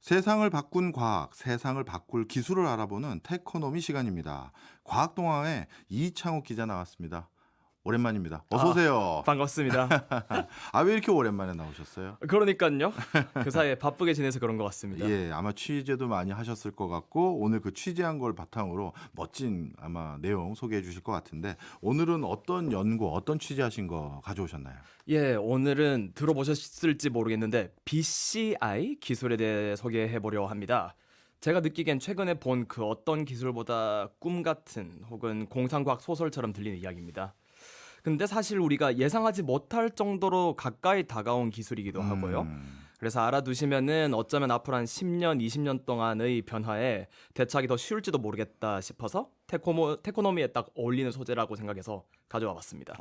세상을 바꾼 과학, 세상을 바꿀 기술을 알아보는 테코노미 시간입니다. 과학동화에 이창욱 기자 나왔습니다. 오랜만입니다. 어서 아, 오세요. 반갑습니다. 왜 이렇게 오랜만에 나오셨어요? 그러니깐요. 그 사이에 바쁘게 지내서 그런 것 같습니다. 예, 아마 취재도 많이 하셨을 것 같고 오늘 그 취재한 걸 바탕으로 멋진 아마 내용 소개해 주실 것 같은데 오늘은 어떤 연구, 어떤 취재하신 거 가져오셨나요? 예, 오늘은 들어보셨을지 모르겠는데 BCI 기술에 대해 소개해 보려 합니다. 제가 느끼기엔 최근에 본 그 어떤 기술보다 꿈 같은 혹은 공상과학 소설처럼 들리는 이야기입니다. 근데 사실 우리가 예상하지 못할 정도로 가까이 다가온 기술이기도 하고요. 그래서 알아두시면은 어쩌면 앞으로 한 10년, 20년 동안의 변화에 대처하기 더 쉬울지도 모르겠다 싶어서 테코노미에 딱 어울리는 소재라고 생각해서 가져와 봤습니다.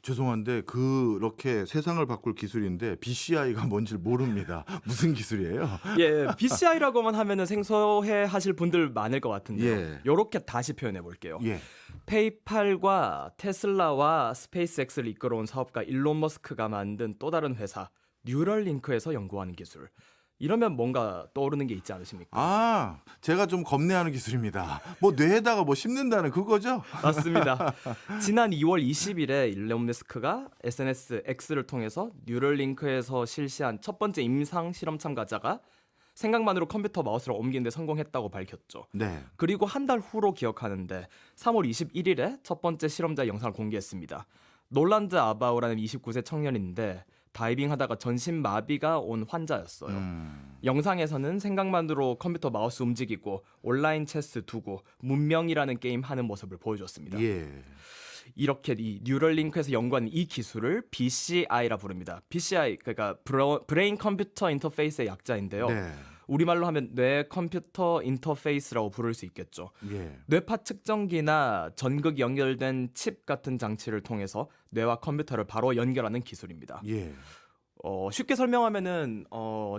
죄송한데 그렇게 세상을 바꿀 기술인데 BCI가 뭔지 모릅니다. 무슨 기술이에요? 예, BCI라고만 하면은 생소해 하실 분들 많을 것 같은데요. 예. 요렇게 다시 표현해 볼게요. 예. 페이팔과 테슬라와 스페이스X를 이끌어온 사업가 일론 머스크가 만든 또 다른 회사 뉴럴링크에서 연구하는 기술. 이러면 뭔가 떠오르는 게 있지 않으십니까? 제가 좀 겁내하는 기술입니다. 뭐 뇌에다가 뭐 심는다는 그거죠? 맞습니다. 지난 2월 20일에 일론 머스크가 SNS X를 통해서 뉴럴링크에서 실시한 첫 번째 임상 실험 참가자가 생각만으로 컴퓨터 마우스를 옮기는데 성공했다고 밝혔죠. 네. 그리고 한 달 후로 기억하는데 3월 21일에 첫 번째 실험자 영상을 공개했습니다. 놀란드 아바우라는 29세 청년인데 다이빙 하다가 전신 마비가 온 환자였어요. 영상에서는 생각만으로 컴퓨터 마우스 움직이고 온라인 체스 두고 문명이라는 게임 하는 모습을 보여줬습니다. 예. 이렇게 이 뉴럴링크에서 연구한 이 기술을 BCI라 부릅니다. BCI 그러니까 브레인 컴퓨터 인터페이스의 약자인데요. 네. 우리말로 하면 뇌 컴퓨터 인터페이스라고 부를 수 있겠죠. 예. 뇌파 측정기나 전극이 연결된 칩 같은 장치를 통해서 뇌와 컴퓨터를 바로 연결하는 기술입니다. 예. 쉽게 설명하면은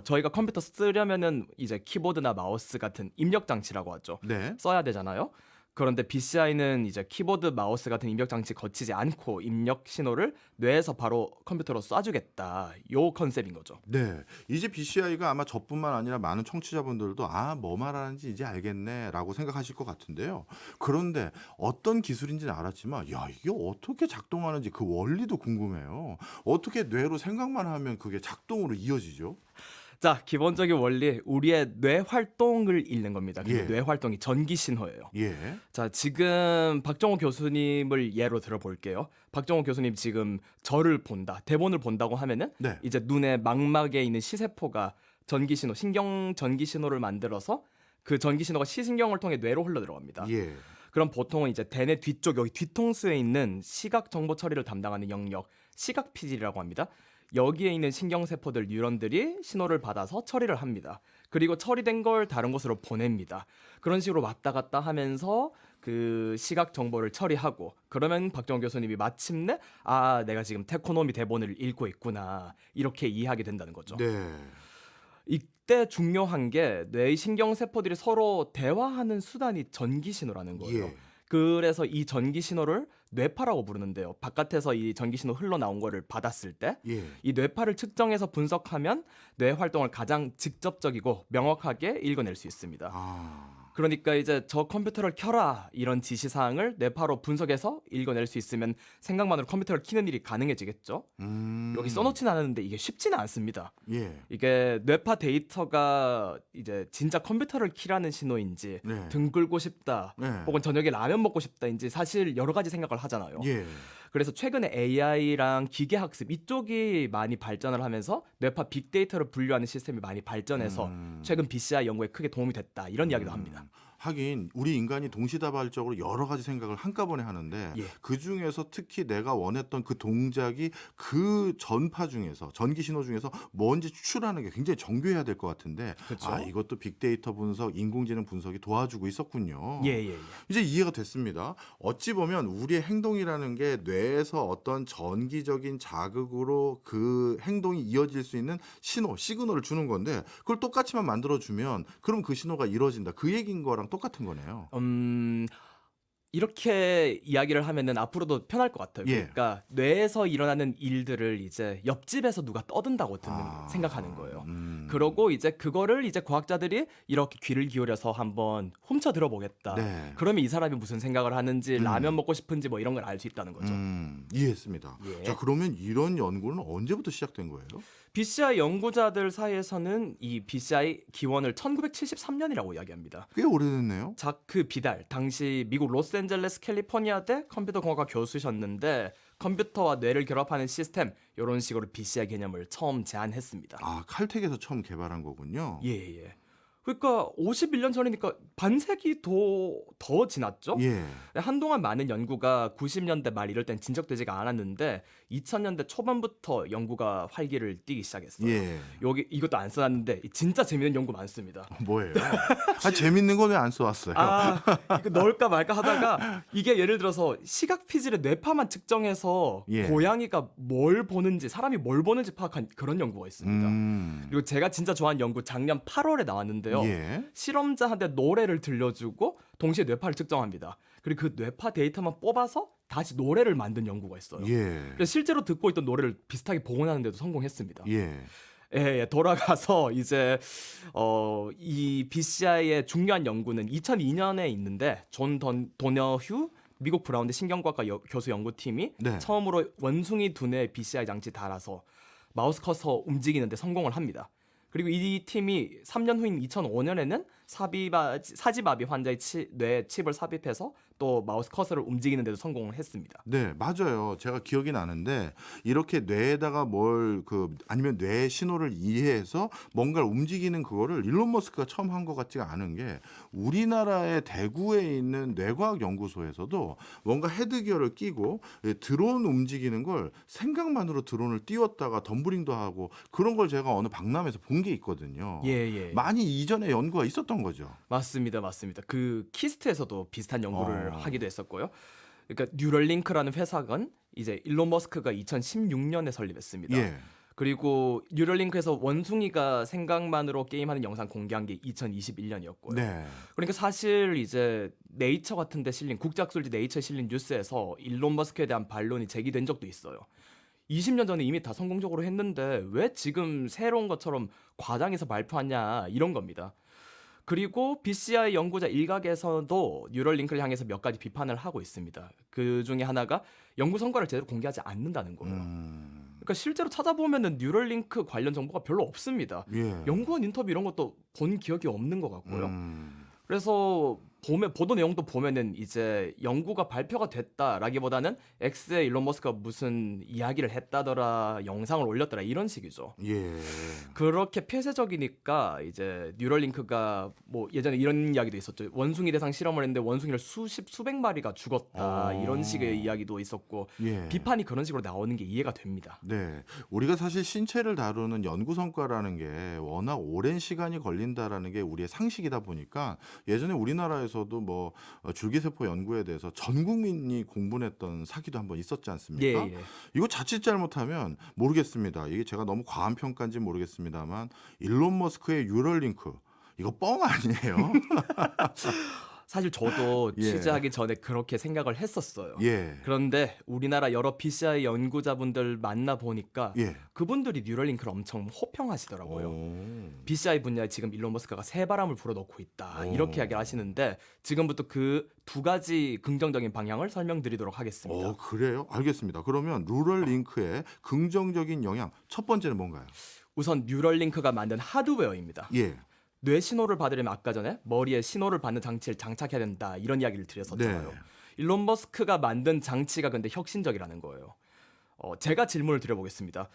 저희가 컴퓨터 쓰려면은 이제 키보드나 마우스 같은 입력 장치라고 하죠. 네. 써야 되잖아요. 그런데 BCI는 이제 키보드, 마우스 같은 입력 장치 거치지 않고 입력 신호를 뇌에서 바로 컴퓨터로 쏴주겠다. 요 컨셉인 거죠. 네. 이제 BCI가 아마 저뿐만 아니라 많은 청취자분들도 뭐 말하는지 이제 알겠네라고 생각하실 것 같은데요. 그런데 어떤 기술인지는 알았지만 이게 어떻게 작동하는지 그 원리도 궁금해요. 어떻게 뇌로 생각만 하면 그게 작동으로 이어지죠? 자, 기본적인 원리, 우리의 뇌 활동을 읽는 겁니다. 근데 예. 뇌 활동이 전기 신호예요. 예. 자, 지금 박정호 교수님을 예로 들어볼게요. 박정호 교수님 지금 저를 본다, 대본을 본다고 하면은 네. 이제 눈의 망막에 있는 시세포가 전기 신호, 신경 전기 신호를 만들어서 그 전기 신호가 시신경을 통해 뇌로 흘러 들어갑니다. 예. 그럼 보통은 이제 대뇌 뒤쪽 여기 뒤통수에 있는 시각 정보 처리를 담당하는 영역, 시각 피질이라고 합니다. 여기에 있는 신경세포들 뉴런들이 신호를 받아서 처리를 합니다. 그리고 처리된 걸 다른 곳으로 보냅니다. 그런 식으로 왔다 갔다 하면서 그 시각 정보를 처리하고 그러면 박정호 교수님이 마침내 내가 지금 테코노미 대본을 읽고 있구나 이렇게 이해하게 된다는 거죠. 네. 이때 중요한 게 뇌의 신경세포들이 서로 대화하는 수단이 전기 신호라는 거예요. 예. 그래서 이 전기 신호를 뇌파라고 부르는데요. 바깥에서 이 전기 신호 흘러나온 거를 받았을 때 예. 이 뇌파를 측정해서 분석하면 뇌 활동을 가장 직접적이고 명확하게 읽어낼 수 있습니다. 그러니까 이제 저 컴퓨터를 켜라 이런 지시사항을 뇌파로 분석해서 읽어낼 수 있으면 생각만으로 컴퓨터를 켜는 일이 가능해지겠죠. 여기 써놓지는 않았는데 이게 쉽지는 않습니다. 예. 이게 뇌파 데이터가 이제 진짜 컴퓨터를 키라는 신호인지 네. 등 긁고 싶다 네. 혹은 저녁에 라면 먹고 싶다인지 사실 여러 가지 생각을 하잖아요. 예. 그래서 최근에 AI랑 기계학습 이쪽이 많이 발전을 하면서 뇌파 빅데이터를 분류하는 시스템이 많이 발전해서 최근 BCI 연구에 크게 도움이 됐다 이런 이야기도 합니다. 하긴 우리 인간이 동시다발적으로 여러 가지 생각을 한꺼번에 하는데 예. 그중에서 특히 내가 원했던 그 동작이 그 전파 중에서 전기 신호 중에서 뭔지 추출하는 게 굉장히 정교해야 될 것 같은데 그쵸. 이것도 빅데이터 분석, 인공지능 분석이 도와주고 있었군요. 예. 이제 이해가 됐습니다. 어찌 보면 우리의 행동이라는 게 뇌에서 어떤 전기적인 자극으로 그 행동이 이어질 수 있는 신호, 시그널을 주는 건데 그걸 똑같이만 만들어주면 그럼 그 신호가 이루어진다. 그 얘기인 거랑 똑같은 거네요. 이렇게 이야기를 하면은 앞으로도 편할 것 같아요. 예. 그러니까 뇌에서 일어나는 일들을 이제 옆집에서 누가 떠든다고 생각하는 거예요. 그러고 이제 그거를 이제 과학자들이 이렇게 귀를 기울여서 한번 훔쳐 들어보겠다. 네. 그러면 이 사람이 무슨 생각을 하는지, 음. 라면 먹고 싶은지 뭐 이런 걸 알 수 있다는 거죠. 이해했습니다. 예. 자, 그러면 이런 연구는 언제부터 시작된 거예요? BCI 연구자들 사이에서는 이 BCI 기원을 1973년이라고 이야기합니다. 꽤 오래됐네요. 자크 비달, 당시 미국 로스앤젤레스 캘리포니아대 컴퓨터공학과 교수셨는데 컴퓨터와 뇌를 결합하는 시스템 이런 식으로 BCI 개념을 처음 제안했습니다. 아, 칼텍에서 처음 개발한 거군요. 예. 그러니까 51년 전이니까 반세기 더 지났죠? 예. 한동안 많은 연구가 90년대 말 이럴 땐 진척되지가 않았는데 2000년대 초반부터 연구가 활기를 띠기 시작했어요. 예. 여기 이것도 안 써놨는데 진짜 재밌는 연구 많습니다. 뭐예요? 아, 재밌는 거 왜 안 써왔어요? 이거 넣을까 말까 하다가 이게 예를 들어서 시각 피질의 뇌파만 측정해서 예. 고양이가 뭘 보는지 사람이 뭘 보는지 파악한 그런 연구가 있습니다. 그리고 제가 진짜 좋아하는 연구 작년 8월에 나왔는데요. 예. 실험자한테 노래를 들려주고 동시에 뇌파를 측정합니다. 그리고 그 뇌파 데이터만 뽑아서 다시 노래를 만든 연구가 있어요. 예. 그래서 실제로 듣고 있던 노래를 비슷하게 복원하는 데도 성공했습니다. 예. 돌아가서 이제 이 BCI의 중요한 연구는 2002년에 있는데 존 도너휴 미국 브라운대 신경과학과 교수 연구팀이 네. 처음으로 원숭이 두뇌 BCI 장치 달아서 마우스 커서 움직이는데 성공을 합니다. 그리고 이 팀이 3년 후인 2005년에는 사지마비 환자의 뇌에 칩을 삽입해서 또 마우스 커서를 움직이는 데도 성공을 했습니다. 네, 맞아요. 제가 기억이 나는데 이렇게 뇌에다가 아니면 뇌 신호를 이해해서 뭔가를 움직이는 그거를 일론 머스크가 처음 한 것 같지가 않은 게 우리나라의 대구에 있는 뇌과학 연구소에서도 뭔가 헤드기어를 끼고 드론 움직이는 걸 생각만으로 드론을 띄웠다가 덤블링도 하고 그런 걸 제가 어느 박람회에서 본 게 있거든요. 예. 많이 이전에 연구가 있었던 거죠. 맞습니다. 그 키스트에서도 비슷한 연구를 하기도 했었고요. 그러니까 뉴럴링크라는 회사가 이제 일론 머스크가 2016년에 설립했습니다. 예. 그리고 뉴럴링크에서 원숭이가 생각만으로 게임하는 영상 공개한 게 2021년이었고요. 네. 그러니까 사실 이제 네이처 같은 데 실린 국제학술지 네이처에 실린 뉴스에서 일론 머스크에 대한 반론이 제기된 적도 있어요. 20년 전에 이미 다 성공적으로 했는데 왜 지금 새로운 것처럼 과장해서 발표하냐 이런 겁니다. 그리고 BCI 연구자 일각에서도 뉴럴링크를 향해서 몇 가지 비판을 하고 있습니다. 그 중에 하나가 연구 성과를 제대로 공개하지 않는다는 거예요. 그러니까 실제로 찾아보면은 뉴럴링크 관련 정보가 별로 없습니다. 예. 연구원 인터뷰 이런 것도 본 기억이 없는 것 같고요. 음. 그래서 보도 내용도 보면은 이제 연구가 발표가 됐다라기보다는 X에 일론 머스크가 무슨 이야기를 했다더라, 영상을 올렸더라 이런 식이죠. 예. 그렇게 폐쇄적이니까 이제 뉴럴링크가 뭐 예전에 이런 이야기도 있었죠. 원숭이 대상 실험을 했는데 원숭이를 수백 마리가 죽었다 이런 식의 이야기도 있었고 예. 비판이 그런 식으로 나오는 게 이해가 됩니다. 네. 우리가 사실 신체를 다루는 연구 성과라는 게 워낙 오랜 시간이 걸린다라는 게 우리의 상식이다 보니까 예전에 우리나라에서도 뭐 줄기세포 연구에 대해서 전 국민이 공분했던 사기도 한번 있었지 않습니까? 예. 이거 자칫 잘못하면 모르겠습니다. 이게 제가 너무 과한 평가인지 모르겠습니다만 일론 머스크의 뉴럴링크 이거 뻥 아니에요? 사실 저도 예. 취재하기 전에 그렇게 생각을 했었어요. 예. 그런데 우리나라 여러 BCI 연구자분들 만나 보니까 예. 그분들이 뉴럴링크를 엄청 호평하시더라고요. 오. BCI 분야에 지금 일론 머스크가 새바람을 불어넣고 있다 이렇게 이야기를 하시는데 지금부터 그 두 가지 긍정적인 방향을 설명드리도록 하겠습니다. 그래요? 알겠습니다. 그러면 뉴럴링크의 긍정적인 영향 첫 번째는 뭔가요? 우선 뉴럴링크가 만든 하드웨어입니다. 예. 뇌 신호를 받으려면 아까 전에 머리에 신호를 받는 장치를 장착해야 된다 이런 이야기를 드렸었잖아요. 네. 일론 머스크가 만든 장치가 근데 혁신적이라는 거예요. 제가 질문을 드려보겠습니다.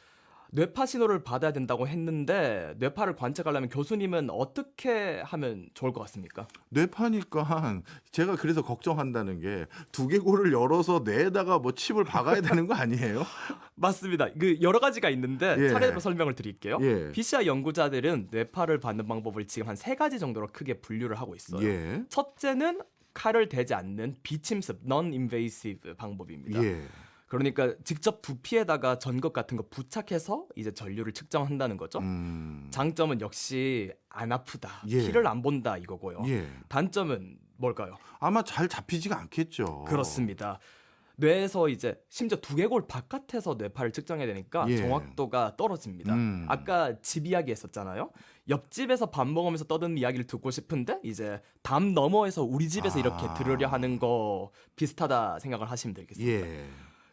뇌파 신호를 받아야 된다고 했는데 뇌파를 관측하려면 교수님은 어떻게 하면 좋을 것 같습니까? 뇌파니까 제가 그래서 걱정한다는 게 두개골을 열어서 뇌에다가 뭐 칩을 박아야 되는 거 아니에요? 맞습니다. 그 여러 가지가 있는데 예. 차례로 설명을 드릴게요. 예. BCI 연구자들은 뇌파를 받는 방법을 지금 한 3가지 정도로 크게 분류를 하고 있어요. 예. 첫째는 칼을 대지 않는 비침습 non-invasive 방법입니다. 예. 그러니까 직접 두피에다가 전극 같은 거 부착해서 이제 전류를 측정한다는 거죠. 장점은 역시 안 아프다, 예. 피를 안 본다 이거고요. 예. 단점은 뭘까요? 아마 잘 잡히지가 않겠죠. 그렇습니다. 뇌에서 이제 심지어 두개골 바깥에서 뇌파를 측정해야 되니까 예. 정확도가 떨어집니다. 아까 집 이야기 했었잖아요. 옆집에서 밥 먹으면서 떠드는 이야기를 듣고 싶은데 이제 담 너머에서 우리 집에서 이렇게 아. 들으려 하는 거 비슷하다 생각을 하시면 되겠습니다. 예.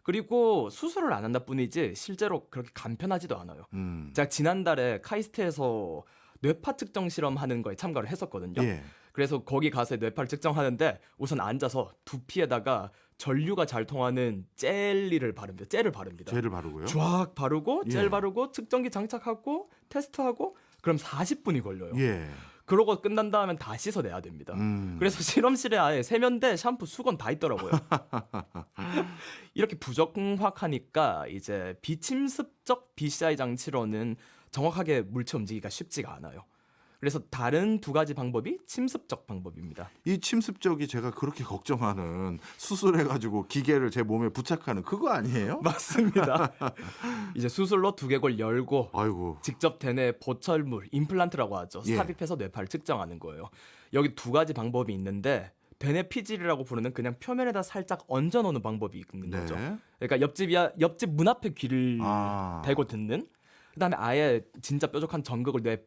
그리고 수술을 안 한다 뿐이지 실제로 그렇게 간편하지도 않아요. 제가 지난달에 카이스트에서 뇌파 측정 실험하는 거에 참가를 했었거든요. 예. 그래서 거기 가서 뇌파를 측정하는데 우선 앉아서 두피에다가 전류가 잘 통하는 젤리를 바릅니다. 젤을 바릅니다. 젤을 바르고요. 쫙 바르고 예. 젤 바르고 측정기 장착하고 테스트하고 그럼 40분이 걸려요. 예. 그러고 끝난 다음엔 다 씻어내야 됩니다. 그래서 실험실에 아예 세면대, 샴푸, 수건 다 있더라고요. 이렇게 부정확하니까 이제 비침습적 BCI 장치로는 정확하게 물체 움직이기가 쉽지가 않아요. 그래서 다른 두 가지 방법이 침습적 방법입니다. 이 침습적이 제가 그렇게 걱정하는 수술해가지고 기계를 제 몸에 부착하는 그거 아니에요? 맞습니다. 이제 수술로 두개골 열고 아이고. 직접 대뇌 보철물, 임플란트라고 하죠. 예. 삽입해서 뇌파를 측정하는 거예요. 여기 두 가지 방법이 있는데 대뇌 피질이라고 부르는 그냥 표면에다 살짝 얹어놓는 방법이 있는 거죠. 그러니까 옆집 문 앞에 귀를 아. 대고 듣는. 그다음에 아예 진짜 뾰족한 전극을 뇌에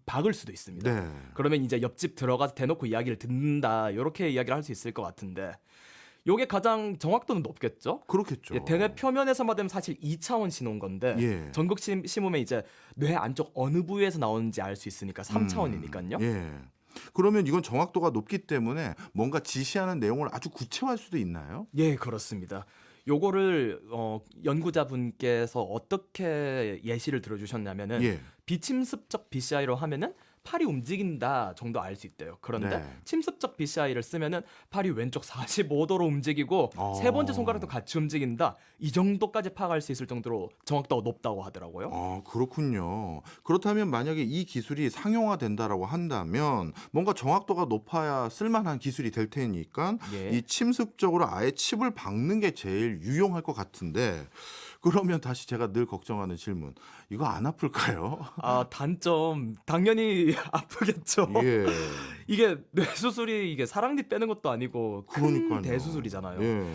박을 수도 있습니다. 네. 그러면 이제 옆집 들어가서 대놓고 이야기를 듣는다. 이렇게 이야기를 할 수 있을 것 같은데 요게 가장 정확도는 높겠죠? 그렇겠죠. 대뇌 표면에서만 되면 사실 2차원 신호인 건데 예. 전극 심으면 이제 뇌 안쪽 어느 부위에서 나오는지 알 수 있으니까 3차원이니까요. 예. 그러면 이건 정확도가 높기 때문에 뭔가 지시하는 내용을 아주 구체화할 수도 있나요? 예, 그렇습니다. 요거를 연구자분께서 어떻게 예시를 들어주셨냐면은 예. 비침습적 BCI로 하면은 팔이 움직인다 정도 알 수 있대요. 그런데 네. 침습적 BCI를 쓰면은 팔이 왼쪽 45도로 움직이고 세 번째 손가락도 같이 움직인다. 이 정도까지 파악할 수 있을 정도로 정확도가 높다고 하더라고요. 아, 그렇군요. 그렇다면 만약에 이 기술이 상용화된다라고 한다면 뭔가 정확도가 높아야 쓸만한 기술이 될 테니까 예. 이 침습적으로 아예 칩을 박는 게 제일 유용할 것 같은데 그러면 다시 제가 늘 걱정하는 질문. 이거 안 아플까요? 아, 단점 당연히 아프겠죠. 예. 이게 뇌 수술이 이게 사랑니 빼는 것도 아니고 큰 그러니까요. 대수술이잖아요. 예.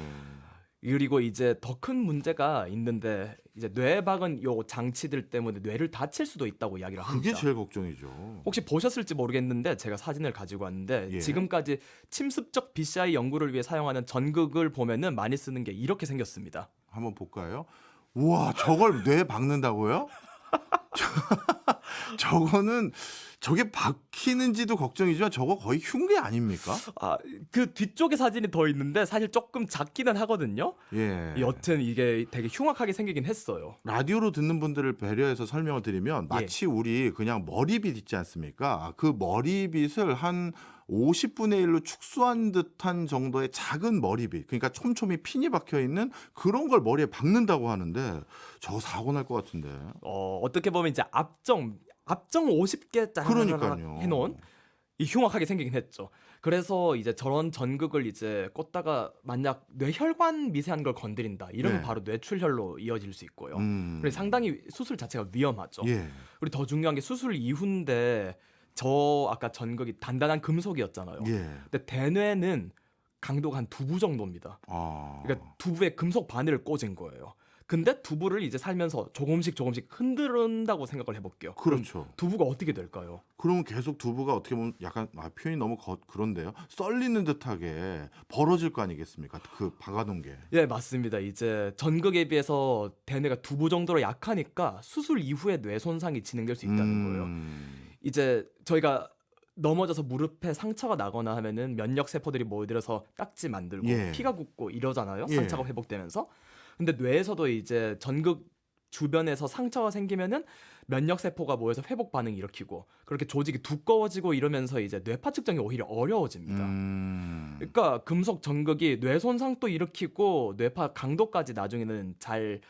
그리고 이제 더 큰 문제가 있는데 이제 뇌에 박은 요 장치들 때문에 뇌를 다칠 수도 있다고 이야기를 그게 합니다. 제일 걱정이죠. 혹시 보셨을지 모르겠는데 제가 사진을 가지고 왔는데 예. 지금까지 침습적 BCI 연구를 위해 사용하는 전극을 보면은 많이 쓰는 게 이렇게 생겼습니다. 한번 볼까요? 우와, 저걸 뇌에 박는다고요? 저거는 저게 박히는지도 걱정이지만 저거 거의 흉기 아닙니까? 아, 그 뒤쪽에 사진이 더 있는데 사실 조금 작기는 하거든요. 예. 여튼 이게 되게 흉악하게 생기긴 했어요. 라디오로 듣는 분들을 배려해서 설명을 드리면 예. 마치 우리 그냥 머리빗 있지 않습니까? 그 머리빗을 한 50분의 1로 축소한 듯한 정도의 작은 머리빗, 그러니까 촘촘히 핀이 박혀 있는 그런 걸 머리에 박는다고 하는데 저거 사고 날 것 같은데. 어떻게 보면 이제 앞정 50개짜리 그러니까요. 해놓은 이 흉악하게 생기긴 했죠. 그래서 이제 저런 전극을 이제 꽂다가 만약 뇌혈관 미세한 걸 건드린다 이러면 네. 바로 뇌출혈로 이어질 수 있고요. 그래서 음. 상당히 수술 자체가 위험하죠. 예. 그리고 더 중요한 게 수술 이후인데 저 아까 전극이 단단한 금속이었잖아요. 예. 근데 대뇌는 강도가 한 두부 정도입니다. 아. 그러니까 두부에 금속 바늘을 꽂은 거예요. 근데 두부를 이제 살면서 조금씩 흔든다고 생각을 해볼게요. 그럼 그렇죠. 두부가 어떻게 될까요? 그러면 계속 두부가 어떻게 보면 약간 표현이 너무 그런데요. 썰리는 듯하게 벌어질 거 아니겠습니까? 그 박아놓은 게. 예, 맞습니다. 이제 전극에 비해서 대뇌가 두부 정도로 약하니까 수술 이후에 뇌 손상이 진행될 수 있다는 거예요. 이제 저희가 넘어져서 무릎에 상처가 나거나 하면은 면역 세포들이 모여들어서 딱지 만들고 예. 피가 굳고 이러잖아요. 예. 상처가 회복되면서. 근데 뇌에서도 이제 전극 주변에서 상처가 생기면은 면역 세포가 모여서 회복 반응 일으키고 그렇게 조직이 두꺼워지고 이러면서 이제 뇌파 측정이 오히려 어려워집니다. 그러니까 금속 전극이 뇌 손상도 일으키고 뇌파 강도까지 나중에는 잘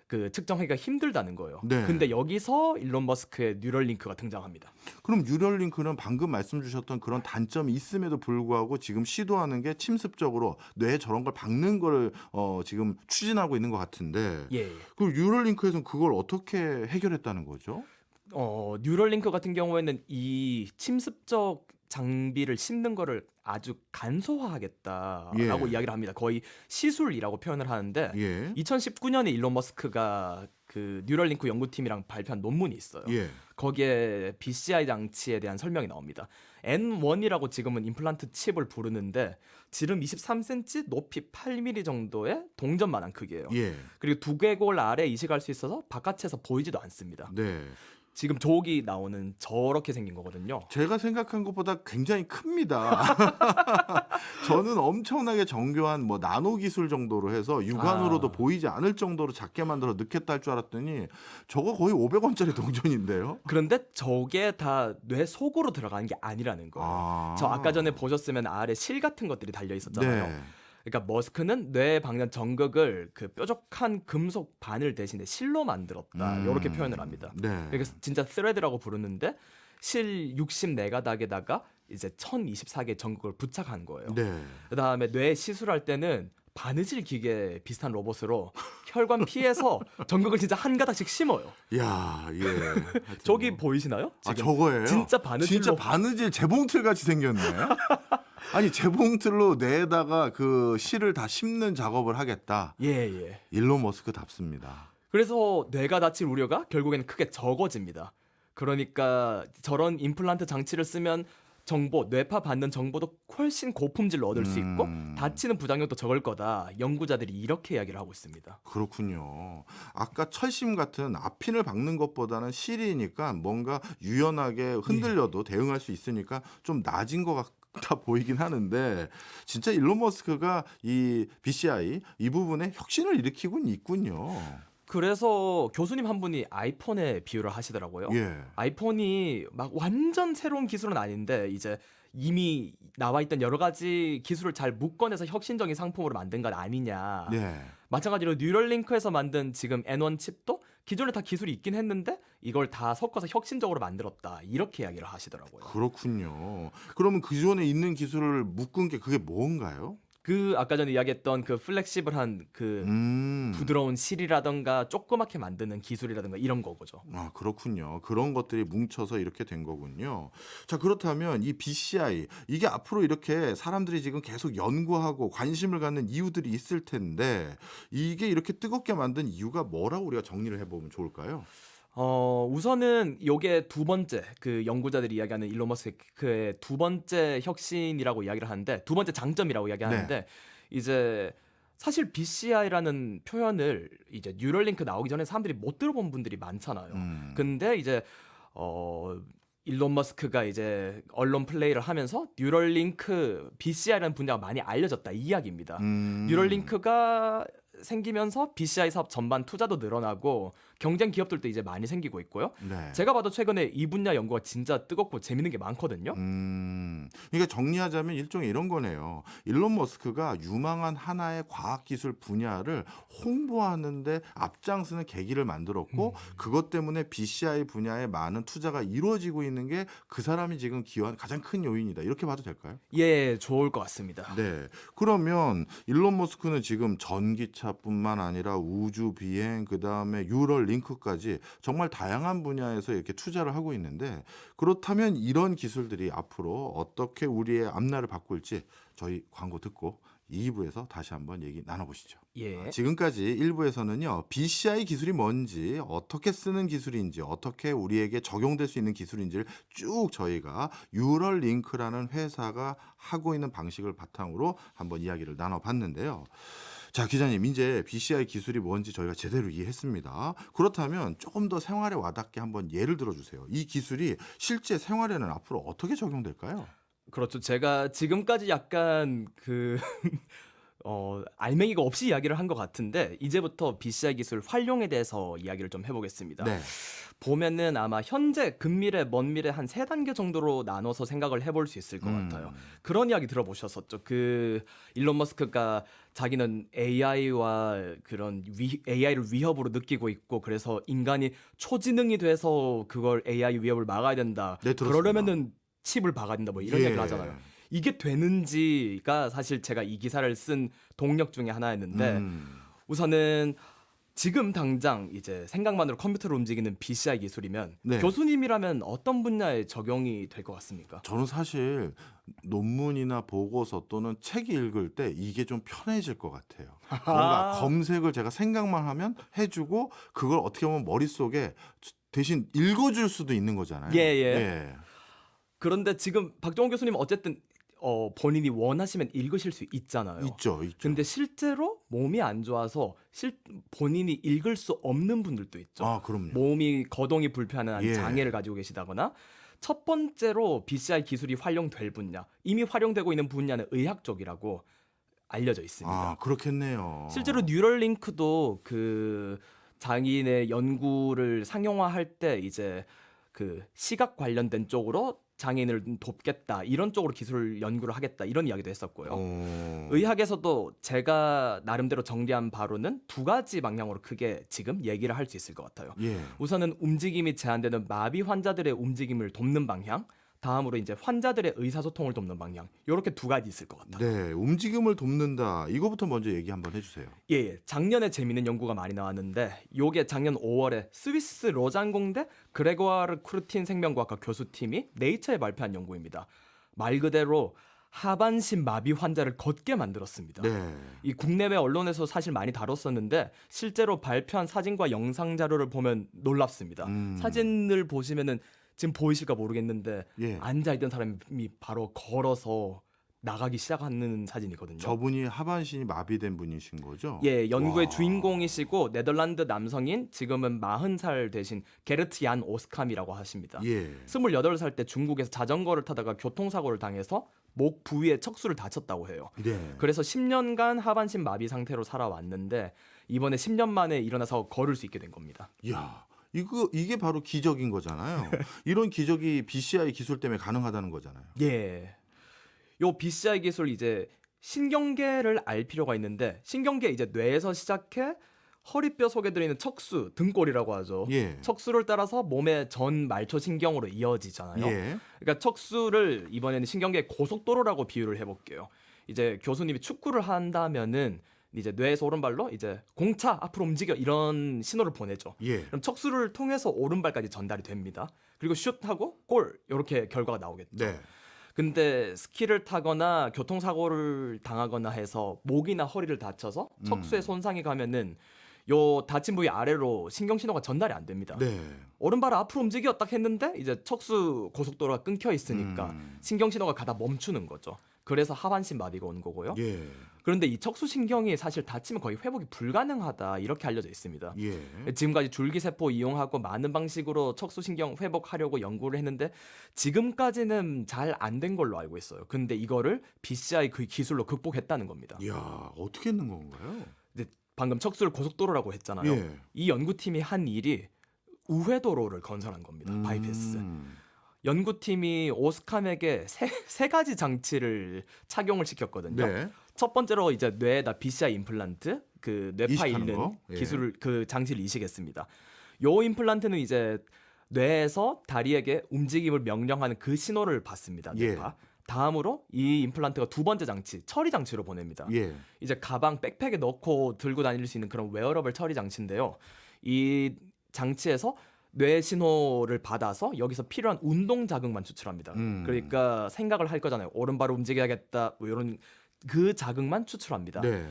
그 측정하기가 힘들다는 거예요. 네. 근데 여기서 일론 머스크의 뉴럴링크가 등장합니다. 그럼 뉴럴링크는 방금 말씀 주셨던 그런 단점이 있음에도 불구하고 지금 시도하는 게 침습적으로 뇌에 저런 걸 박는 걸 지금 추진하고 있는 것 같은데 예. 그 뉴럴링크에서는 그걸 어떻게 해결했다는 거죠? 뉴럴링크 같은 경우에는 이 침습적 장비를 심는 거를 아주 간소화하겠다라고 예. 이야기를 합니다. 거의 시술이라고 표현을 하는데 예. 2019년에 일론 머스크가 그 뉴럴링크 연구팀이랑 발표한 논문이 있어요. 예. 거기에 BCI 장치에 대한 설명이 나옵니다. N1이라고 지금은 임플란트 칩을 부르는데 지름 23cm, 높이 8mm 정도의 동전만한 크기예요. 예. 그리고 두개골 아래 이식할 수 있어서 바깥에서 보이지도 않습니다. 네. 지금 저기 나오는 저렇게 생긴 거거든요. 제가 생각한 것보다 굉장히 큽니다. 저는 엄청나게 정교한 뭐 나노 기술 정도로 해서 육안으로도 아. 보이지 않을 정도로 작게 만들어 넣겠다 할 줄 알았더니 저거 거의 500원짜리 동전인데요. 그런데 저게 다 뇌 속으로 들어가는 게 아니라는 거예요. 아. 저 아까 전에 보셨으면 아래 실 같은 것들이 달려 있었잖아요. 네. 그러니까 머스크는 뇌에 박는 전극을 그 뾰족한 금속 바늘 대신에 실로 만들었다. 이렇게 표현을 합니다. 네. 그래서 진짜 스레드라고 부르는데 실 64가닥에다가 이제 1024개 전극을 부착한 거예요. 네. 그다음에 뇌 시술할 때는 바느질 기계 비슷한 로봇으로 혈관 피해서 전극을 진짜 한 가닥씩 심어요. 야, 예. 하여튼 저기 뭐. 보이시나요? 아, 지금 저거예요? 진짜 바느질로 진짜 바느질 재봉틀 같이 생겼네. 아니, 재봉틀로 뇌에다가 그 실을 다 심는 작업을 하겠다. 예. 일론 머스크답습니다. 그래서 뇌가 다칠 우려가 결국에는 크게 적어집니다. 그러니까 저런 임플란트 장치를 쓰면 정보, 뇌파 받는 정보도 훨씬 고품질로 얻을 수 있고 다치는 부작용도 적을 거다. 연구자들이 이렇게 이야기를 하고 있습니다. 그렇군요. 아까 철심 같은 앞핀을 박는 것보다는 실이니까 뭔가 유연하게 흔들려도 대응할 수 있으니까 좀 낮은 것 같아 보이긴 하는데 진짜 일론 머스크가 이 BCI 이 부분에 혁신을 일으키고 있군요. 그래서 교수님 한 분이 아이폰에 비유를 하시더라고요. 예. 아이폰이 막 완전 새로운 기술은 아닌데 이제 이미 나와 있던 여러 가지 기술을 잘 묶어내서 혁신적인 상품으로 만든 것 아니냐. 네. 마찬가지로 뉴럴링크에서 만든 지금 N1 칩도 기존에 다 기술이 있긴 했는데 이걸 다 섞어서 혁신적으로 만들었다. 이렇게 이야기를 하시더라고요. 그렇군요. 그러면 기존에 있는 기술을 묶은 게 그게 뭔가요? 그 아까 전에 이야기했던 그 플렉시블한 그 부드러운 실이라던가 조그맣게 만드는 기술이라던가 이런 거죠. 아, 그렇군요. 그런 것들이 뭉쳐서 이렇게 된 거군요. 자, 그렇다면 이 BCI 이게 앞으로 이렇게 사람들이 지금 계속 연구하고 관심을 갖는 이유들이 있을 텐데 이게 이렇게 뜨겁게 만든 이유가 뭐라고 우리가 정리를 해보면 좋을까요? 우선은 요게 두 번째 그 연구자들이 이야기하는 일론 머스크의 두 번째 혁신이라고 이야기를 하는데 두 번째 장점이라고 이야기하는데 이제 사실 BCI라는 표현을 이제 뉴럴링크 나오기 전에 사람들이 못 들어본 분들이 많잖아요. 근데 이제 일론 머스크가 이제 언론 플레이를 하면서 뉴럴링크 BCI라는 분야가 많이 알려졌다 이 이야기입니다. 뉴럴링크가 생기면서 BCI 사업 전반 투자도 늘어나고 경쟁 기업들도 이제 많이 생기고 있고요. 네. 제가 봐도 최근에 이 분야 연구가 진짜 뜨겁고 재밌는 게 많거든요. 그러니까 정리하자면 일종의 이런 거네요. 일론 머스크가 유망한 하나의 과학기술 분야를 홍보하는데 앞장서는 계기를 만들었고 그것 때문에 BCI 분야에 많은 투자가 이루어지고 있는 게 그 사람이 지금 기여한 가장 큰 요인이다. 이렇게 봐도 될까요? 예, 좋을 것 같습니다. 네. 그러면 일론 머스크는 지금 전기차뿐만 아니라 우주 비행 그다음에 유럴 링크까지 정말 다양한 분야에서 이렇게 투자를 하고 있는데 그렇다면 이런 기술들이 앞으로 어떻게 우리의 앞날을 바꿀지 저희 광고 듣고 2부에서 다시 한번 얘기 나눠보시죠. 예. 지금까지 1부에서는요. BCI 기술이 뭔지 어떻게 쓰는 기술인지 어떻게 우리에게 적용될 수 있는 기술인지를 쭉 저희가 유럴링크라는 회사가 하고 있는 방식을 바탕으로 한번 이야기를 나눠봤는데요. 자, 기자님, 이제 BCI 기술이 뭔지 저희가 제대로 이해했습니다. 그렇다면 조금 더 생활에 와닿게 한번 예를 들어주세요. 이 기술이 실제 생활에는 앞으로 어떻게 적용될까요? 그렇죠. 제가 지금까지 약간 알맹이가 없이 이야기를 한 것 같은데 이제부터 BCI 기술 활용에 대해서 이야기를 좀 해보겠습니다. 네. 보면은 아마 현재 근미래, 먼미래 한 세 단계 정도로 나눠서 생각을 해볼 수 있을 것 같아요. 그런 이야기 들어보셨었죠. 그 일론 머스크가 자기는 AI와 그런 AI를 위협으로 느끼고 있고 그래서 인간이 초지능이 돼서 그걸 AI 위협을 막아야 된다. 네, 들었습니다. 그러려면은 칩을 박아야 된다. 뭐 이런 예. 이야기를 하잖아요. 이게 되는지가 사실 제가 이 기사를 쓴 동력 중에 하나였는데 우선은 지금 당장 이제 생각만으로 컴퓨터를 움직이는 BCI 기술이면 네. 교수님이라면 어떤 분야에 적용이 될 것 같습니까? 저는 사실 논문이나 보고서 또는 책 읽을 때 이게 좀 편해질 것 같아요. 뭔가 아. 검색을 제가 생각만 하면 해주고 그걸 어떻게 보면 머릿속에 대신 읽어줄 수도 있는 거잖아요. 예, 예. 예. 그런데 지금 박정원 교수님 어쨌든 본인이 원하시면 읽으실 수 있잖아요. 있죠, 있죠. 근데 실제로 몸이 안 좋아서 본인이 읽을 수 없는 분들도 있죠. 아, 그럼요. 몸이 거동이 불편한 예. 장애를 가지고 계시다거나 첫 번째로 BCI 기술이 활용될 분야, 이미 활용되고 있는 분야는 의학 쪽이라고 알려져 있습니다. 아, 그렇겠네요. 실제로 뉴럴링크도 그 자기네 연구를 상용화할 때 이제 그 시각 관련된 쪽으로 장애인을 돕겠다 이런 쪽으로 기술 연구를 하겠다 이런 이야기도 했었고요. 의학에서도 제가 나름대로 정리한 바로는 두 가지 방향으로 크게 지금 얘기를 할 수 있을 것 같아요. 예. 우선은 움직임이 제한되는 마비 환자들의 움직임을 돕는 방향, 다음으로 이제 환자들의 의사소통을 돕는 방향, 이렇게 두 가지 있을 것 같아요. 네, 움직임을 돕는다. 이거부터 먼저 얘기 한번 해주세요. 예, 작년에 재밌는 연구가 많이 나왔는데 요게 작년 5월에 스위스 로잔공대 그레고아르 쿠르틴 생명과학과 교수팀이 네이처에 발표한 연구입니다. 말 그대로 하반신 마비 환자를 걷게 만들었습니다. 네. 이 국내외 언론에서 사실 많이 다뤘었는데 실제로 발표한 사진과 영상 자료를 보면 놀랍습니다. 사진을 보시면은 지금 보이실까 모르겠는데 예. 앉아있던 사람이 바로 걸어서 나가기 시작하는 사진이거든요. 저분이 하반신이 마비된 분이신 거죠? 예, 연구의 와. 주인공이시고 네덜란드 남성인 지금은 40살 되신 게르트 얀 오스캄이라고 하십니다. 예. 28살 때 중국에서 자전거를 타다가 교통사고를 당해서 목 부위에 척수를 다쳤다고 해요. 네. 그래서 10년간 하반신 마비 상태로 살아왔는데 이번에 10년 만에 일어나서 걸을 수 있게 된 겁니다. 야, 이게 바로 기적인 거잖아요. 이런 기적이 BCI 기술 때문에 가능하다는 거잖아요. 예. 요 BCI 기술 이제 신경계를 알 필요가 있는데 신경계 이제 뇌에서 시작해 허리뼈 속에 들어있는 척수, 등골이라고 하죠. 예. 척수를 따라서 몸의 전 말초 신경으로 이어지잖아요. 예. 그러니까 척수를 이번에는 신경계 고속도로라고 비유를 해볼게요. 이제 교수님이 축구를 한다면은 이제 뇌에서 오른발로 이제 공차 앞으로 움직여 이런 신호를 보내죠. 예. 그럼 척수를 통해서 오른발까지 전달이 됩니다. 그리고 슛하고 골 이렇게 결과가 나오겠죠. 네. 근데 스키를 타거나 교통사고를 당하거나 해서 목이나 허리를 다쳐서 척수에 손상이 가면은 요 다친 부위 아래로 신경 신호가 전달이 안 됩니다. 네. 오른발 앞으로 움직여 딱 했는데 이제 척수 고속도로가 끊겨 있으니까 신경 신호가 가다 멈추는 거죠. 그래서 하반신 마비가 온 거고요. 예. 그런데 이 척수 신경이 사실 다치면 거의 회복이 불가능하다 이렇게 알려져 있습니다. 예. 지금까지 줄기세포 이용하고 많은 방식으로 척수신경 회복하려고 연구를 했는데 지금까지는 잘 안 된 걸로 알고 있어요. 근데 이거를 BCI 그 기술로 극복했다는 겁니다. 이야, 어떻게 했는 건가요? 근데 방금 척수를 고속도로라고 했잖아요. 예. 이 연구팀이 한 일이 우회도로를 건설한 겁니다. 바이패스. 연구팀이 오스캄에게 세 가지 장치를 착용을 시켰거든요. 네. 첫 번째로 이제 뇌에다 BCI 임플란트 그 뇌파 이식하는 잃는 거? 예. 기술을 그 장치를 이식했습니다. 요 임플란트는 이제 뇌에서 다리에게 움직임을 명령하는 그 신호를 받습니다. 예. 뇌파. 다음으로 이 임플란트가 두 번째 장치, 처리 장치로 보냅니다. 예. 이제 가방, 백팩에 넣고 들고 다닐 수 있는 그런 웨어러블 처리 장치인데요. 이 장치에서 뇌 신호를 받아서 여기서 필요한 운동 자극만 추출합니다. 그러니까 생각을 할 거잖아요. 오른발을 움직여야겠다. 뭐 이런 그 자극만 추출합니다. 네.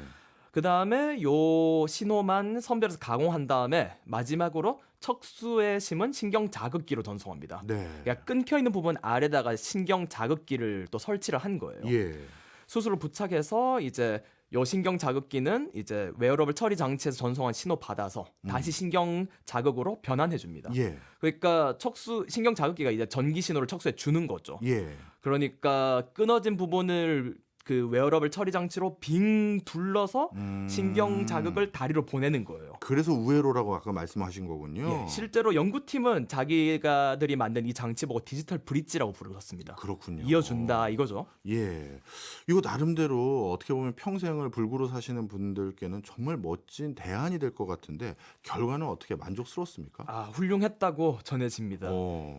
그 다음에 요 신호만 선별해서 가공한 다음에 마지막으로 척수에 심은 신경 자극기로 전송합니다. 네. 그러니까 끊겨 있는 부분 아래다가 신경 자극기를 또 설치를 한 거예요. 예. 수술을 부착해서 이제 요 신경 자극기는 이제 웨어러블 처리 장치에서 전송한 신호 받아서 다시 신경 자극으로 변환해 줍니다. 예. 그러니까 척수 신경 자극기가 이제 전기 신호를 척수에 주는 거죠. 예. 그러니까 끊어진 부분을 그 웨어러블 처리 장치로 빙 둘러서 신경 자극을 다리로 보내는 거예요. 그래서 우회로라고 아까 말씀하신 거군요. 예, 실제로 연구팀은 자기가들이 만든 이 장치 보고 디지털 브릿지라고 부르셨습니다. 그렇군요. 이어준다 이거죠. 예. 이거 나름대로 어떻게 보면 평생을 불구로 사시는 분들께는 정말 멋진 대안이 될 것 같은데 결과는 어떻게 만족스럽습니까? 아 훌륭했다고 전해집니다.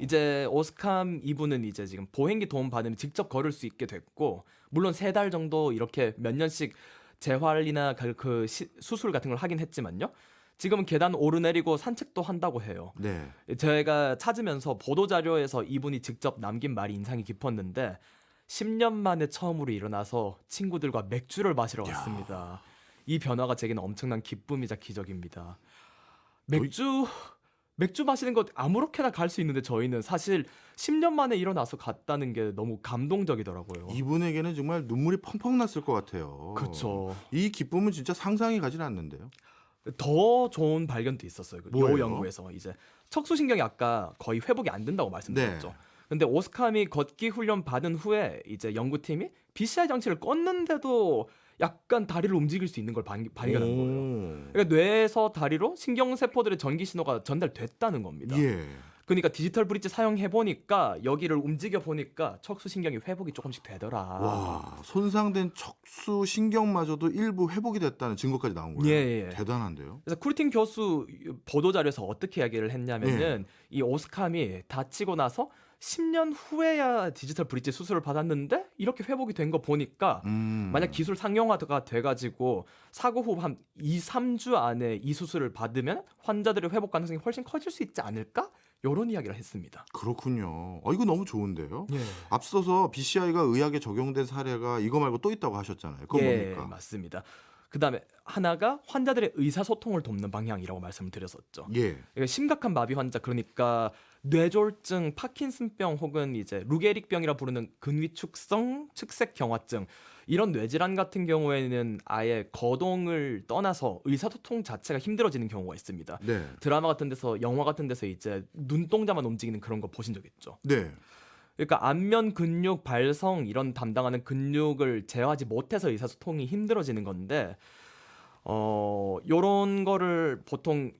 이제 오스캄 이분은 이제 지금 보행기 도움 받으면 직접 걸을 수 있게 됐고 물론 3달 정도 이렇게 몇 년씩 재활이나 수술 같은 걸 하긴 했지만요. 지금은 계단 오르내리고 산책도 한다고 해요. 네. 제가 찾으면서 보도 자료에서 이분이 직접 남긴 말이 인상이 깊었는데 10년 만에 처음으로 일어나서 친구들과 맥주를 마시러 갔습니다. 이 변화가 제게는 엄청난 기쁨이자 기적입니다. 맥주 마시는 거 아무렇게나 갈 수 있는데 저희는 사실 10년 만에 일어나서 갔다는 게 너무 감동적이더라고요. 이분에게는 정말 눈물이 펑펑 났을 것 같아요. 그렇죠. 이 기쁨은 진짜 상상이 가진 않는데요. 더 좋은 발견도 있었어요. 뭐예요? 요 연구에서 이제 척수신경이 아까 거의 회복이 안 된다고 말씀드렸죠. 네. 근데 오스캄이 걷기 훈련 받은 후에 이제 연구팀이 BCI 장치를 껐는데도 약간 다리를 움직일 수 있는 걸 발견한 거예요. 그러니까 뇌에서 다리로 신경세포들의 전기 신호가 전달됐다는 겁니다. 예. 그러니까 디지털 브릿지 사용해 보니까 여기를 움직여 보니까 척수신경이 회복이 조금씩 되더라. 와, 손상된 척수 신경마저도 일부 회복이 됐다는 증거까지 나온 거예요. 예. 대단한데요. 그래서 쿠르틴 교수 보도 자료에서 어떻게 이야기를 했냐면은 이 오스캄이 다치고 나서 10년 후에야 디지털 브릿지 수술을 받았는데 이렇게 회복이 된 거 보니까 만약 기술 상용화가 돼가지고 사고 후 한 2, 3주 안에 이 수술을 받으면 환자들의 회복 가능성이 훨씬 커질 수 있지 않을까? 이런 이야기를 했습니다. 그렇군요. 이거 너무 좋은데요. 예. 앞서서 BCI가 의학에 적용된 사례가 이거 말고 또 있다고 하셨잖아요. 그건 뭡니까? 맞습니다. 그다음에 하나가 환자들의 의사소통을 돕는 방향이라고 말씀을 드렸었죠. 예. 이게 심각한 마비 환자 그러니까 뇌졸중, 파킨슨병 혹은 이제 루게릭병이라 부르는 근위축성 측색경화증 이런 뇌질환 같은 경우에는 아예 거동을 떠나서 의사소통 자체가 힘들어지는 경우가 있습니다. 네. 드라마 같은 데서 영화 같은 데서 이제 눈동자만 움직이는 그런 거 보신 적 있죠? 네. 그러니까 안면 근육, 발성 이런 담당하는 근육을 제어하지 못해서 의사소통이 힘들어지는 건데 요런 거를 보통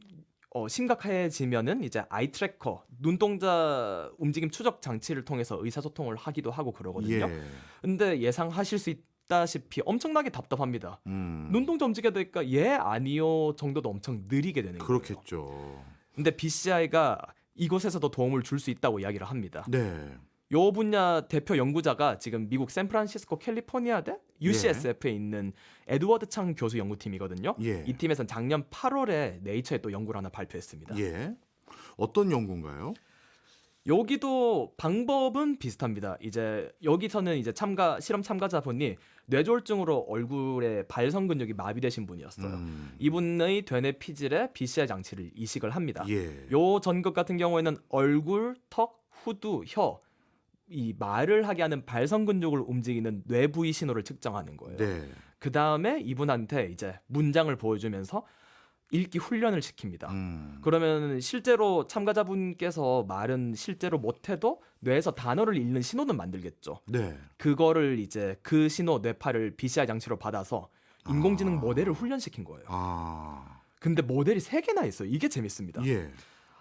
심각해지면은 이제 아이 트래커 눈동자 움직임 추적 장치를 통해서 의사소통을 하기도 하고 그러거든요. 예. 근데 예상하실 수 있다시피 엄청나게 답답합니다. 음. 눈동자 움직여야 되니까 예 아니요 정도도 엄청 느리게 되는 거예요. 그렇겠죠. 근데 BCI가 이곳에서도 도움을 줄 수 있다고 이야기를 합니다. 네. 요 분야 대표 연구자가 지금 미국 샌프란시스코 캘리포니아대 UCSF에 있는 에드워드 창 교수 연구팀이거든요. 예. 이 팀에서는 작년 8월에 네이처에 또 연구를 하나 발표했습니다. 예. 어떤 연구인가요? 여기도 방법은 비슷합니다. 이제 여기서는 이제 실험 참가자분이 뇌졸중으로 얼굴에 발성 근육이 마비되신 분이었어요. 이분의 되뇌 피질에 BCI 장치를 이식을 합니다. 예. 요 전극 같은 경우에는 얼굴, 턱, 후두, 혀 이 말을 하게 하는 발성 근육을 움직이는 뇌 부위 신호를 측정하는 거예요. 네. 그 다음에 이분한테 이제 문장을 보여주면서 읽기 훈련을 시킵니다. 그러면 실제로 참가자분께서 말은 실제로 못해도 뇌에서 단어를 읽는 신호는 만들겠죠. 네. 그거를 이제 그 신호 뇌파를 BCI 장치로 받아서 인공지능 모델을 훈련시킨 거예요. 근데 모델이 3개나 있어요. 이게 재밌습니다. 예.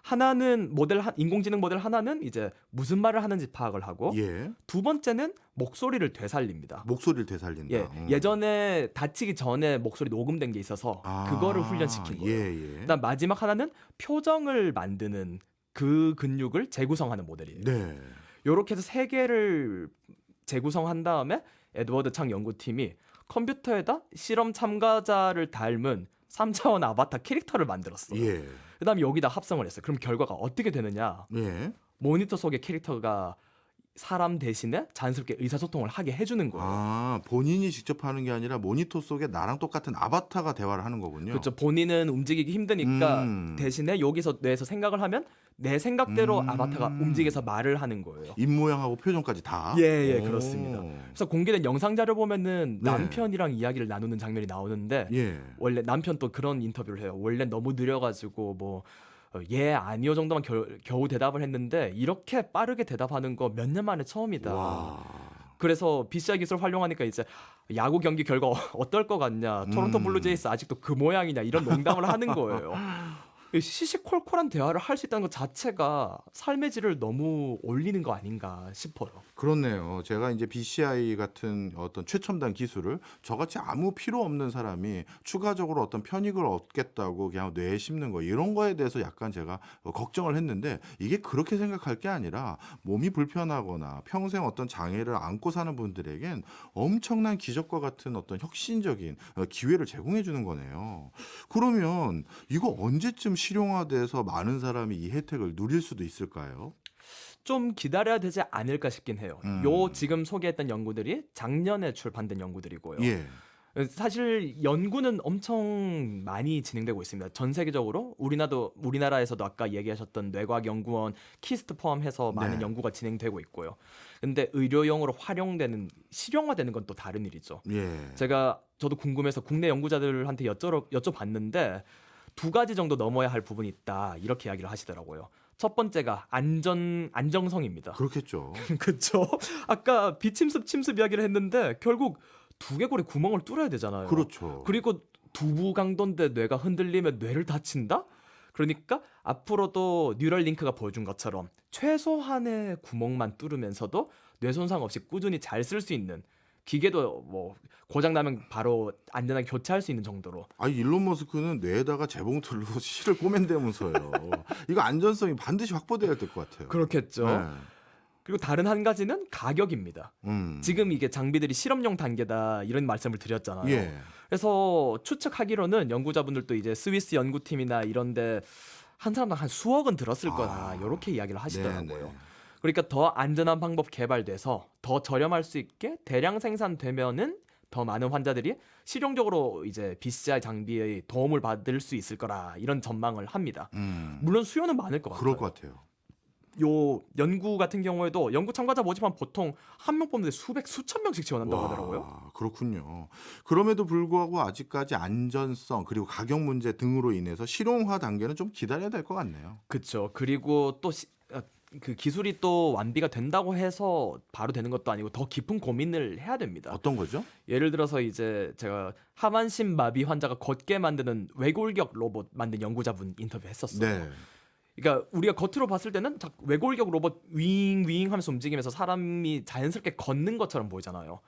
하나는 인공지능 모델 하나는 이제 무슨 말을 하는지 파악을 하고 예. 두 번째는 목소리를 되살립니다. 목소리를 되살린다. 예전에 다치기 전에 목소리 녹음된 게 있어서 그거를 훈련시킨 거예요. 예. 그다음 마지막 하나는 표정을 만드는 그 근육을 재구성하는 모델이에요. 네. 요렇게 해서 3개를 재구성한 다음에 에드워드 창 연구팀이 컴퓨터에다 실험 참가자를 닮은 3차원 아바타 캐릭터를 만들었어요. 예. 그다음에 여기다 합성을 했어요. 그럼 결과가 어떻게 되느냐? 예. 모니터 속의 캐릭터가 사람 대신에 자연스럽게 의사소통을 하게 해주는 거예요. 본인이 직접 하는 게 아니라 모니터 속에 나랑 똑같은 아바타가 대화를 하는 거군요. 그렇죠. 본인은 움직이기 힘드니까 대신에 여기서 뇌에서 생각을 하면 내 생각대로 아바타가 움직여서 말을 하는 거예요. 입 모양하고 표정까지 다. 예, 그렇습니다. 그래서 공개된 영상 자료 보면은 네. 남편이랑 이야기를 나누는 장면이 나오는데 예. 원래 남편 또 그런 인터뷰를 해요. 원래 너무 느려가지고 뭐 예, 아니요 정도만 겨우 대답을 했는데 이렇게 빠르게 대답하는 거 몇 년 만에 처음이다. 와. 그래서 BCI 기술 활용하니까 이제 야구 경기 결과 어떨 것 같냐, 토론토 블루제이스 아직도 그 모양이냐 이런 농담을 하는 거예요. 이 시시콜콜한 대화를 할 수 있다는 것 자체가 삶의 질을 너무 올리는 거 아닌가 싶어요. 그렇네요. 제가 이제 BCI 같은 어떤 최첨단 기술을 저같이 아무 필요 없는 사람이 추가적으로 어떤 편익을 얻겠다고 그냥 뇌에 심는 거 이런 거에 대해서 약간 제가 걱정을 했는데 이게 그렇게 생각할 게 아니라 몸이 불편하거나 평생 어떤 장애를 안고 사는 분들에겐 엄청난 기적과 같은 어떤 혁신적인 기회를 제공해 주는 거네요. 그러면 이거 언제쯤 실용화돼서 많은 사람이 이 혜택을 누릴 수도 있을까요? 좀 기다려야 되지 않을까 싶긴 해요. 요 음. 지금 소개했던 연구들이 작년에 출판된 연구들이고요. 예. 사실 연구는 엄청 많이 진행되고 있습니다. 전 세계적으로 우리나라에서도 아까 얘기하셨던 뇌과학연구원 키스트 포함해서 많은 네. 연구가 진행되고 있고요. 근데 의료용으로 활용되는 실용화되는 건 또 다른 일이죠. 예. 저도 궁금해서 국내 연구자들한테 여쭤봤는데 두 가지 정도 넘어야 할 부분이 있다 이렇게 이야기를 하시더라고요. 첫 번째가 안정성입니다. 그렇겠죠. 그쵸? 아까 비침습 침습 이야기를 했는데 결국 두개골에 구멍을 뚫어야 되잖아요. 그렇죠. 그리고 두부 강도인데 뇌가 흔들리면 뇌를 다친다? 그러니까 앞으로도 뉴럴링크가 보여준 것처럼 최소한의 구멍만 뚫으면서도 뇌 손상 없이 꾸준히 잘 쓸 수 있는 기계도 뭐 고장 나면 바로 안전하게 교체할 수 있는 정도로. 아니 일론 머스크는 뇌에다가 재봉틀로 실을 꼬맨다면서요. 이거 안전성이 반드시 확보돼야 될 것 같아요. 그렇겠죠. 네. 그리고 다른 한 가지는 가격입니다. 지금 이게 장비들이 실험용 단계다 이런 말씀을 드렸잖아요. 예. 그래서 추측하기로는 연구자분들도 이제 스위스 연구팀이나 이런데 한 사람당 한 수억은 들었을 거다 이렇게 이야기를 하시더라고요. 네네. 그러니까 더 안전한 방법 개발돼서 더 저렴할 수 있게 대량 생산되면은 더 많은 환자들이 실용적으로 이제 BCI 장비의 도움을 받을 수 있을 거라 이런 전망을 합니다. 물론 수요는 많을 것 같아요. 그럴 것 같아요. 요 연구 같은 경우에도 연구 참가자 모집하면 보통 한 명 뽑는데 수천 명씩 지원한다고 하더라고요. 와, 그렇군요. 그럼에도 불구하고 아직까지 안전성 그리고 가격 문제 등으로 인해서 실용화 단계는 좀 기다려야 될 것 같네요. 그렇죠. 그리고 또 그 기술이 또 완비가 된다고 해서 바로 되는 것도 아니고 더 깊은 고민을 해야 됩니다. 어떤 거죠? 예를 들어서 이제 제가 하반신 마비 환자가 걷게 만드는 외골격 로봇 만든 연구자분 인터뷰했었어요. 네. 그러니까 우리가 겉으로 봤을 때는 외골격 로봇 윙윙 하면서 움직이면서 사람이 자연스럽게 걷는 것처럼 보이잖아요.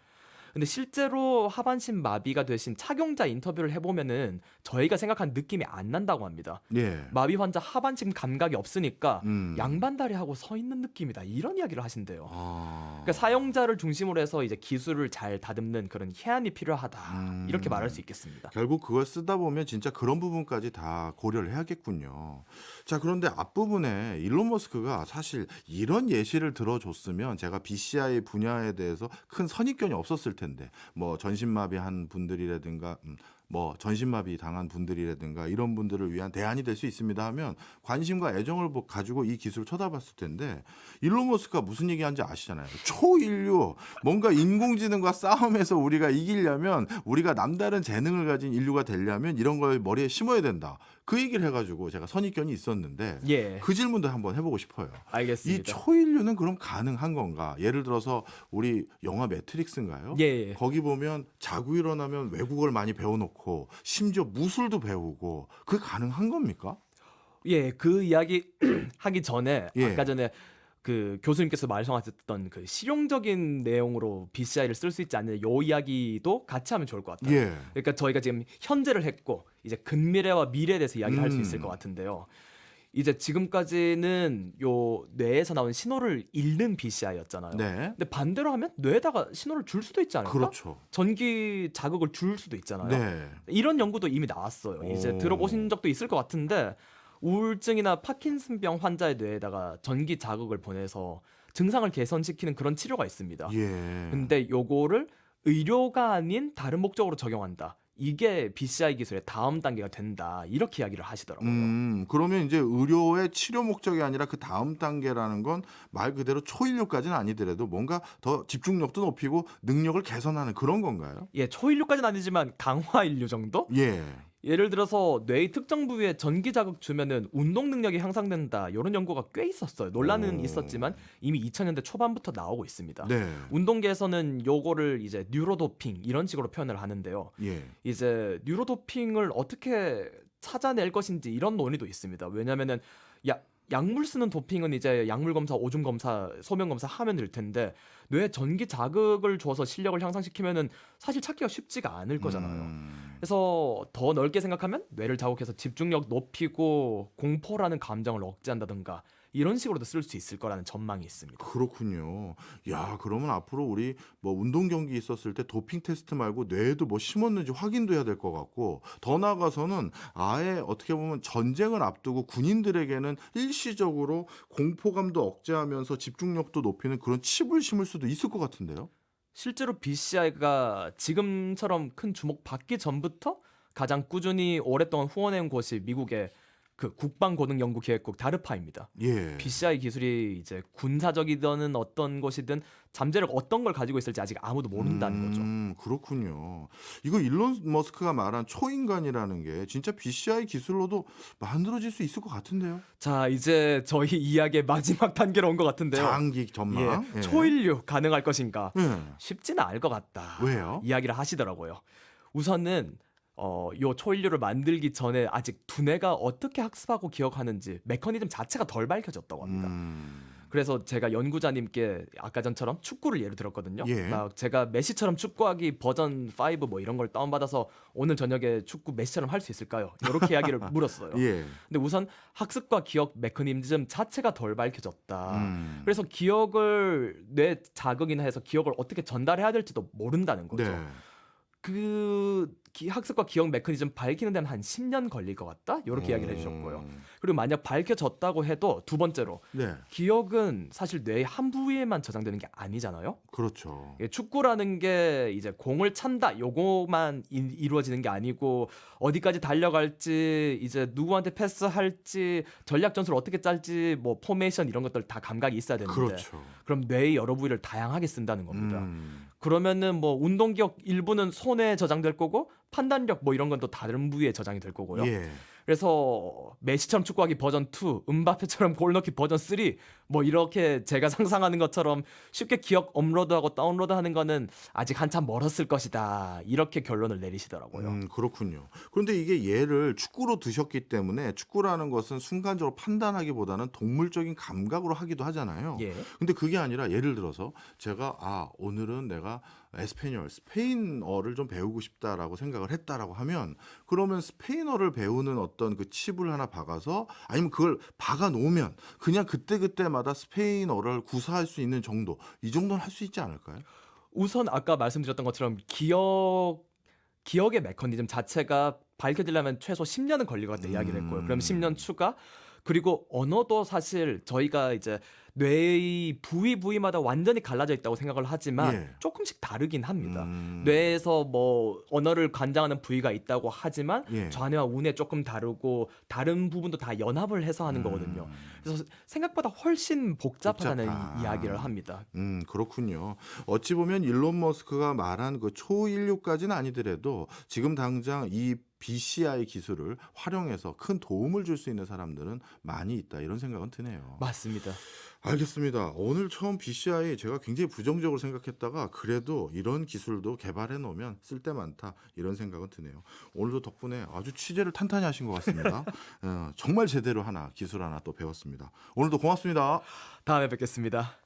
근데 실제로 하반신 마비가 되신 착용자 인터뷰를 해보면은 저희가 생각한 느낌이 안 난다고 합니다. 예. 마비 환자 하반신 감각이 없으니까 음. 양반다리 하고 서 있는 느낌이다 이런 이야기를 하신대요. 아. 그러니까 사용자를 중심으로 해서 이제 기술을 잘 다듬는 그런 해안이 필요하다 이렇게 말할 수 있겠습니다. 결국 그걸 쓰다 보면 진짜 그런 부분까지 다 고려를 해야겠군요. 자, 그런데 앞부분에 일론 머스크가 사실 이런 예시를 들어줬으면 제가 BCI 분야에 대해서 큰 선입견이 없었을 텐데 뭐 전신마비한 분들이라든가 뭐 전신마비 당한 분들이라든가 이런 분들을 위한 대안이 될 수 있습니다 하면 관심과 애정을 가지고 이 기술을 쳐다봤을 텐데 일론 머스크가 무슨 얘기하는지 아시잖아요. 초인류 뭔가 인공지능과 싸움에서 우리가 이기려면 우리가 남다른 재능을 가진 인류가 되려면 이런 걸 머리에 심어야 된다. 그 얘기를 해가지고 제가 선입견이 있었는데 예, 그 질문도 한번 해보고 싶어요. 이 알겠습니다. 초인류는 그럼 가능한 건가? 예를 들어서 우리 영화 매트릭스인가요? 예. 거기 보면 자고 일어나면 외국어를 많이 배워놓고 심지어 무술도 배우고 그게 가능한 겁니까? 예, 그 이야기 하기 전에 예. 아까 전에 그 교수님께서 말씀하셨던 그 실용적인 내용으로 BCI를 쓸 수 있지 않느냐 요 이야기도 같이 하면 좋을 것 같아요. 예. 그러니까 저희가 지금 현재를 했고 이제 근미래와 미래에 대해서 이야기를 할 수 있을 것 같은데요. 이제 지금까지는 요 뇌에서 나오는 신호를 읽는 BCI였잖아요. 네. 근데 반대로 하면 뇌에다가 신호를 줄 수도 있지 않을까? 그렇죠. 전기 자극을 줄 수도 있잖아요. 네. 이런 연구도 이미 나왔어요. 이제 오. 들어보신 적도 있을 것 같은데 우울증이나 파킨슨병 환자의 뇌에다가 전기 자극을 보내서 증상을 개선시키는 그런 치료가 있습니다. 예. 근데 요거를 의료가 아닌 다른 목적으로 적용한다. 이게 BCI 기술의 다음 단계가 된다. 이렇게 이야기를 하시더라고요. 그러면 이제 의료의 치료 목적이 아니라 그 다음 단계라는 건 말 그대로 초인류까지는 아니더라도 뭔가 더 집중력도 높이고 능력을 개선하는 그런 건가요? 예, 초인류까지는 아니지만 강화 인류 정도? 예. 예를 들어서 뇌의 특정 부위에 전기 자극 주면은 운동 능력이 향상된다. 이런 연구가 꽤 있었어요. 논란은 오. 있었지만 이미 2000년대 초반부터 나오고 있습니다. 네. 운동계에서는 요거를 이제 뉴로도핑 이런 식으로 표현을 하는데요. 예. 이제 뉴로도핑을 어떻게 찾아낼 것인지 이런 논의도 있습니다. 왜냐면은 약물 쓰는 도핑은 이제 약물 검사, 오줌 검사, 소변 검사 하면 될 텐데 뇌에 전기 자극을 줘서 실력을 향상시키면은 사실 찾기가 쉽지가 않을 거잖아요. 그래서 더 넓게 생각하면 뇌를 자극해서 집중력 높이고 공포라는 감정을 억제한다든가 이런 식으로도 쓸 수 있을 거라는 전망이 있습니다. 그렇군요. 야, 그러면 앞으로 우리 뭐 운동 경기 있었을 때 도핑 테스트 말고 뇌에도 뭐 심었는지 확인도 해야 될 것 같고, 더 나아가서는 아예 어떻게 보면 전쟁을 앞두고 군인들에게는 일시적으로 공포감도 억제하면서 집중력도 높이는 그런 칩을 심을 수도 있을 것 같은데요. 실제로 BCI가 지금처럼 큰 주목 받기 전부터 가장 꾸준히 오랫동안 후원해온 곳이 미국의 그 국방고등연구기획국 다르파입니다. 예. BCI 기술이 이제 군사적이든 어떤 것이든 잠재력 어떤 걸 가지고 있을지 아직 아무도 모른다는 거죠. 그렇군요. 이거 일론 머스크가 말한 초인간이라는 게 진짜 BCI 기술로도 만들어질 수 있을 것 같은데요. 자, 이제 저희 이야기의 마지막 단계로 온 것 같은데요. 장기 전망. 예. 초인류 가능할 것인가? 예. 쉽지는 않을 것 같다. 왜요? 이야기를 하시더라고요. 우선은 요 초인류를 만들기 전에 아직 두뇌가 어떻게 학습하고 기억하는지 메커니즘 자체가 덜 밝혀졌다고 합니다. 그래서 제가 연구자님께 아까 전처럼 축구를 예를 들었거든요. 예. 막 제가 메시처럼 축구하기 버전 5 뭐 이런 걸 다운받아서 오늘 저녁에 축구 메시처럼 할 수 있을까요? 이렇게 이야기를 물었어요. 예. 근데 우선 학습과 기억 메커니즘 자체가 덜 밝혀졌다. 음. 그래서 기억을 뇌 자극이나 해서 기억을 어떻게 전달해야 될지도 모른다는 거죠. 네. 학습과 기억 메커니즘 밝히는 데는 한 10년 걸릴 것 같다? 이렇게 이야기를 해주셨고요. 그리고 만약 밝혀졌다고 해도 두 번째로 네. 기억은 사실 뇌의 한 부위에만 저장되는 게 아니잖아요. 그렇죠. 축구라는 게 이제 공을 찬다 요거만 이루어지는 게 아니고 어디까지 달려갈지 이제 누구한테 패스할지 전략 전술을 어떻게 짤지 뭐 포메이션 이런 것들 다 감각이 있어야 되는데 그렇죠. 그럼 뇌의 여러 부위를 다양하게 쓴다는 겁니다. 음. 그러면은 뭐 운동 기억 일부는 손에 저장될 거고 판단력 뭐 이런 건 또 다른 부위에 저장이 될 거고요. 예. 그래서 메시처럼 축구하기 버전 2, 음바페처럼 골 넣기 버전 3, 뭐 이렇게 제가 상상하는 것처럼 쉽게 기억 업로드하고 다운로드하는 거는 아직 한참 멀었을 것이다. 이렇게 결론을 내리시더라고요. 그렇군요. 그런데 이게 얘를 축구로 두셨기 때문에 축구라는 것은 순간적으로 판단하기보다는 동물적인 감각으로 하기도 하잖아요. 예. 근데 그게 아니라 예를 들어서 제가 오늘은 내가 스페인어를 좀 배우고 싶다라고 생각을 했다라고 하면 그러면 스페인어를 배우는 어떤 그 칩을 하나 박아서 아니면 그걸 박아 놓으면 그냥 그때그때마다 스페인어를 구사할 수 있는 정도 이 정도는 할 수 있지 않을까요? 우선 아까 말씀드렸던 것처럼 기억의 메커니즘 자체가 밝혀지려면 최소 10년은 걸릴 것 같다 이야기를 했고요. 그럼 10년 추가 그리고 언어도 사실 저희가 이제 뇌의 부위마다 완전히 갈라져 있다고 생각을 하지만 예. 조금씩 다르긴 합니다. 뇌에서 뭐 언어를 관장하는 부위가 있다고 하지만 예. 좌뇌와 우뇌 조금 다르고 다른 부분도 다 연합을 해서 하는 거거든요. 그래서 생각보다 훨씬 복잡하다는 복잡하. 이야기를 합니다. 그렇군요. 어찌 보면 일론 머스크가 말한 그 초인류까지는 아니더라도 지금 당장 이 BCI 기술을 활용해서 큰 도움을 줄 수 있는 사람들은 많이 있다 이런 생각은 드네요. 맞습니다. 알겠습니다. 오늘 처음 BCI 제가 굉장히 부정적으로 생각했다가 그래도 이런 기술도 개발해 놓으면 쓸데 많다 이런 생각은 드네요. 오늘도 덕분에 아주 취재를 탄탄히 하신 것 같습니다. 정말 제대로 기술 하나 또 배웠습니다. 오늘도 고맙습니다. 다음에 뵙겠습니다.